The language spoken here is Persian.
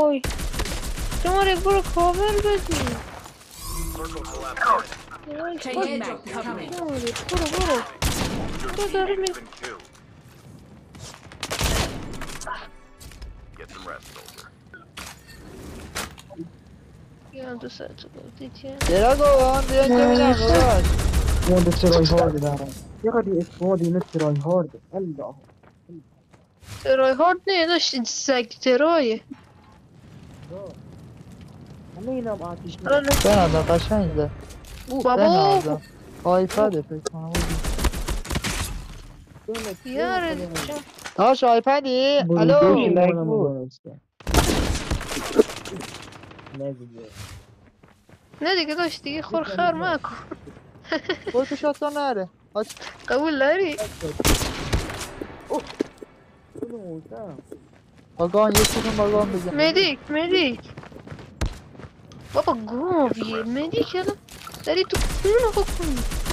وای شماره برو کاور بدی Taking back cover. برو داره می Get some rest, soldier. یادم تو سر تو گفتی چیه چرا گوان بیا اینجا میدم داداش واد ترای هارد دارم چقدر اسواد اینا ترای هارد الله ترای هارد نه داشت سگ ترایه همه اینم آتیش بنازم قشنگه بابا بنازم آیپده فکر کنم یاره داش آیپدی؟ الو لایک بود نگیده نه دیگه داشت دیگه خور مکن خودتو شاتا نره قبول داری باگان یکیتون باگان بزن مدیک بابا گاویه مدیک الان داری تو خونه بکنی